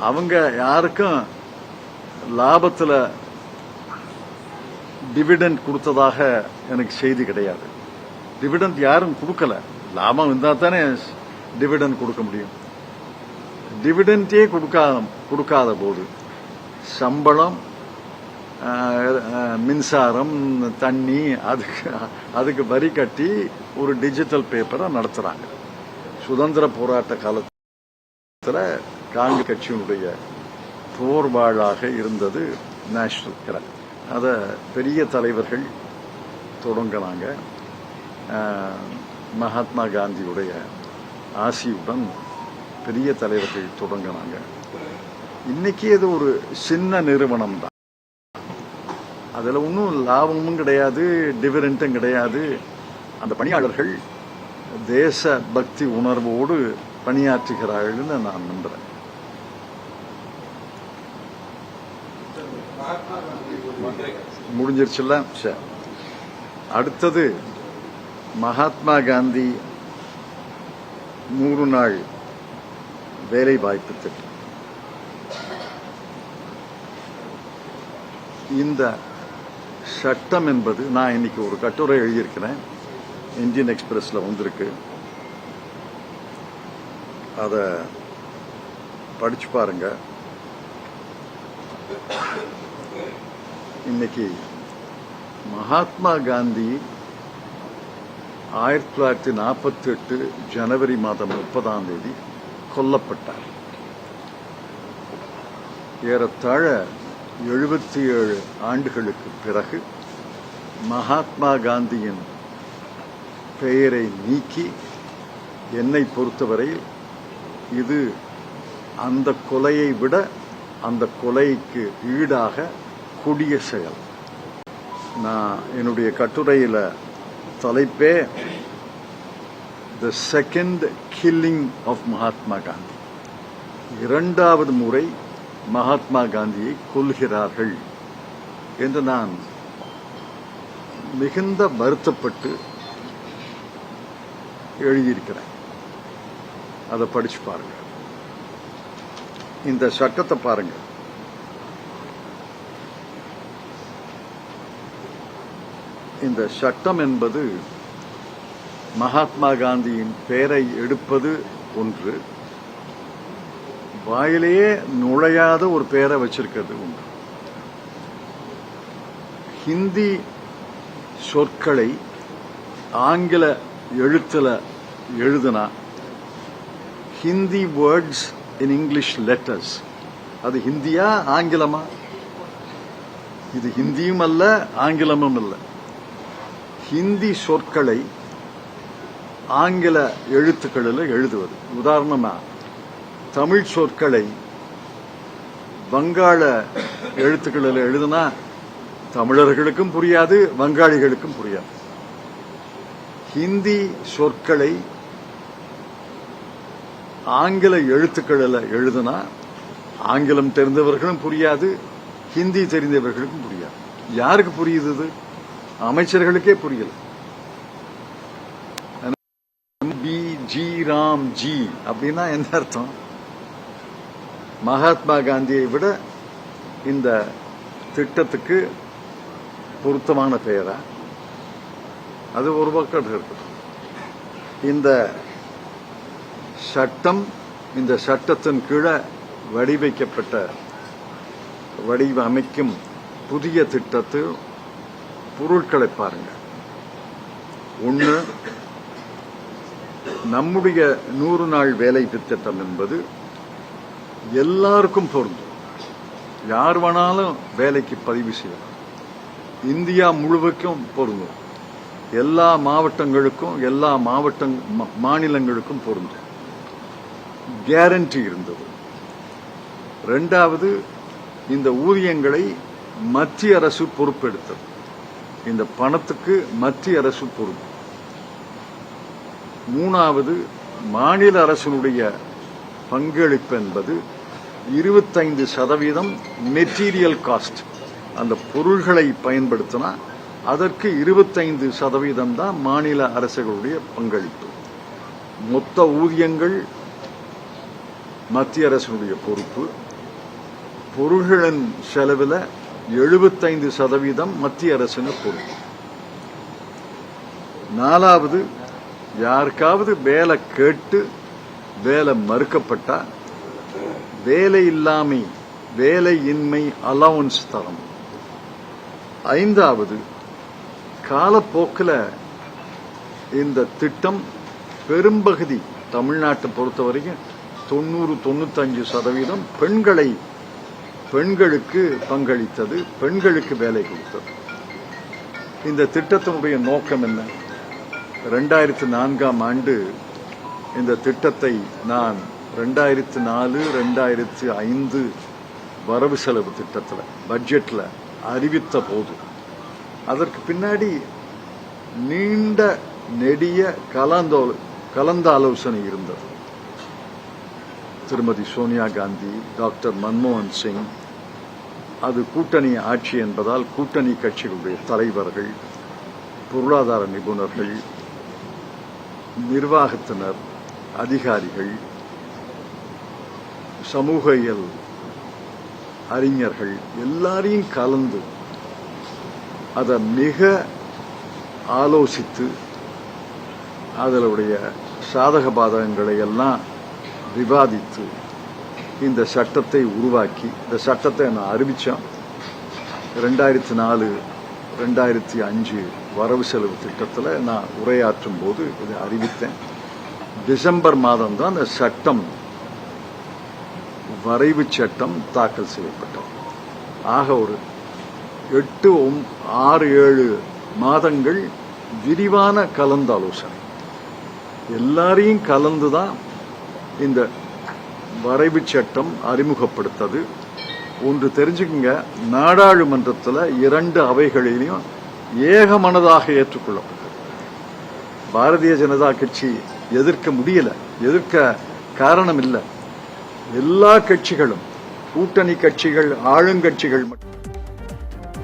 அவங்க யாருக்கும் லாபத்துல டிவிடெண்ட் கொடுத்ததாக எனக்கு செய்தி கிடையாது. டிவிடெண்ட் யாரும் கொடுக்கல. லாபம் இருந்தா தானே டிவிடெண்ட் கொடுக்க முடியும். டிவிடெண்டே கொடுக்காத போது சம்பளம், மின்சாரம், தண்ணி அதுக்கு வரி கட்டி ஒரு டிஜிட்டல் பேப்பரை நடத்துறாங்க. சுதந்திர போராட்ட காலத்தில் காங்கிரஸ் கட்சியினுடைய போர்வாளாக இருந்தது நேஷனல் ஹெரால்ட். அதை பெரிய தலைவர்கள் தொடங்கினாங்க. மகாத்மா காந்தியுடைய ஆசியுடன் பெரிய தலைவர்கள் தொடங்கினாங்க. இன்னைக்கு அது ஒரு சின்ன நிறுவனம் தான். அதுல ஒன்றும் லாபமும் கிடையாது, டிவிடெண்டும் கிடையாது. அந்த பணியாளர்கள் தேச பக்தி உணர்வோடு பணியாற்றுகிறார்கள்னு நான் நம்புறேன். முடிஞ்சிருச்சுல்ல. சரி, அடுத்தது மகாத்மா காந்தி 100 நாள் வேலை வாய்ப்பு திட்டம். இந்த சட்டம் என்பது, நான் இன்னைக்கு ஒரு கட்டுரை எழுதியிருக்கிறேன், இந்தியன் எக்ஸ்பிரஸ்ல வந்திருக்கு. அத படிச்சு பாருங்க. இன்னைக்கு மகாத்மா காந்தி 1948 ஜனவரி மாதம் 30ஆம் தேதி கொல்லப்பட்டார். ஏறத்தாழ 77 ஆண்டுகளுக்கு பிறகு மகாத்மா காந்தியின் பெயரை நீக்கி, என்னை பொறுத்தவரை இது அந்த கொலையை விட அந்த கொலைக்கு ஈடாக கொடிய செயல். நான் என்னுடைய கட்டுரையில தலைப்பே the second killing of Mahatma Gandhi. 2வது முறை மகாத்மா காந்தியை கொல்கிறார்கள் என்று நான் மிகுந்த வருத்தப்பட்டு எழுதியிருக்கிறேன். அதை படிச்சு பாருங்க. இந்த சட்டத்தை பாருங்க. இந்த சட்டம் என்பது மகாத்மா காந்தியின் பெயரை எடுப்பது ஒன்று, வாயிலேயே நுழையாத ஒரு பெயரை வச்சிருக்கிறது ஒன்று. ஹிந்தி சொற்களை ஆங்கில எழுத்துல எழுதுனா, Hindi words in English letters, அது ஹிந்தியா ஆங்கிலமா? இது ஹிந்தியும் அல்ல, ஆங்கிலமும் அல்ல. ஹிந்தி சொற்களை ஆங்கில எழுத்துக்களில் எழுதுவது. உதாரணமா, தமிழ் சொற்களை வங்காள எழுத்துக்களில் எழுதுனா தமிழர்களுக்கும் புரியாது, வங்காளிகளுக்கும் புரியாது. ஹிந்தி சொற்களை ஆங்கில எழுத்துக்களில் எழுதுனா ஆங்கிலம் தெரிந்தவர்களும் புரியாது, ஹிந்தி தெரிந்தவர்களுக்கும் புரியாது. யாருக்கு புரியுது? அமைச்சர்களுக்கே புரியல. ஜி ராம் ஜி அப்படின்னா என்ன அர்த்தம்? மகாத்மா காந்தியை விட இந்த திட்டத்துக்கு பொருத்தமான பெயரா? அது ஒரு பக்கம் இருக்கு. இந்த சட்டம், இந்த சட்டத்தின் கீழே வடிவமைக்கும் புதிய திட்டத்தில் பொருட்களை பாருங்க. ஒன்று, நம்முடைய 100 நாள் வேலை திட்டம் என்பது எல்லாருக்கும் பொருந்தும். யார் வேணாலும் வேலைக்கு பதிவு செய்யலாம். இந்தியா முழுவதுக்கும் பொருந்தும். எல்லா மாவட்டங்களுக்கும், எல்லா மாநிலங்களுக்கும் பொருந்தும். கேரண்டி இருந்தது. 2வது, இந்த ஊதியங்களை மத்திய அரசு பொறுப்பெடுத்தது. இந்த பணத்துக்கு மத்திய அரசு பொறுப்பு. 3வது, மாநில அரசினுடைய பங்களிப்பு என்பது 25% மெட்டீரியல் காஸ்ட். அந்த பொருள்களை பயன்படுத்தினா அதற்கு 25% தான் மாநில அரசுகளுடைய பங்களிப்பு. மொத்த ஊதியங்கள் மத்திய அரசினுடைய பொறுப்பு. பொருள்களின் செலவில் 75% மத்திய அரசின் பொறுப்பு. 4வது, யாருக்காவது வேலை கேட்டு வேலை மறுக்கப்பட்டா வேலையின்மை அலவன்ஸ் தரும். 5வது, காலப்போக்கில் இந்த திட்டம் பெரும்பகுதி தமிழ்நாட்டை பொறுத்தவரைக்கும் 90-95% பெண்களுக்கு பங்களித்தது, பெண்களுக்கு வேலை கொடுத்தது. இந்த திட்டத்தினுடைய நோக்கம் என்ன? 2004ஆம் ஆண்டு இந்த திட்டத்தை நான் 2004-2005 வரவு செலவு திட்டத்தில் பட்ஜெட்ல அறிவித்த போது அதற்கு பின்னாடி நீண்ட நெடிய கலந்தாலோசனை இருந்தது. திருமதி சோனியா காந்தி, டாக்டர் மன்மோகன் சிங், அது கூட்டணி ஆட்சி என்பதால் கூட்டணி கட்சிகளுடைய தலைவர்கள், பொருளாதார நிபுணர்கள், நிர்வாகத்தினர், அதிகாரிகள், சமூகியல் அறிஞர்கள் எல்லாரையும் கலந்து அதை மிக ஆலோசித்து அதனுடைய சாதக பாதகங்களை எல்லாம் விவாதித்து இந்த சட்டத்தை உருவாக்கி இந்த சட்டத்தை நான் அறிவிச்சேன். 2004-2005 வரவு செலவு திட்டத்தில் நான் உரையாற்றும் போது இதை அறிவித்தேன். டிசம்பர் மாதம் தான் இந்த சட்டம், வரைவு சட்டம் தாக்கல் செய்யப்பட்டது. ஆக ஒரு 8-6-7 மாதங்கள் விரிவான கலந்தாலோசனை, எல்லாரையும் கலந்துதான் இந்த வரைவு சட்டம் அறிமுகப்படுத்தது. ஒன்று தெரிஞ்சுக்குங்க, நாடாளுமன்றத்தில் 2 அவைகளிலும் ஏகமனதாக ஏற்றுக்கொள்ளப்பட்டது. பாரதிய ஜனதா கட்சி எதிர்க்க முடியல, எதிர்க்க காரணம் இல்லை. எல்லா கட்சிகளும், கூட்டணி கட்சிகள், ஆளுங்கட்சிகள் மட்டும்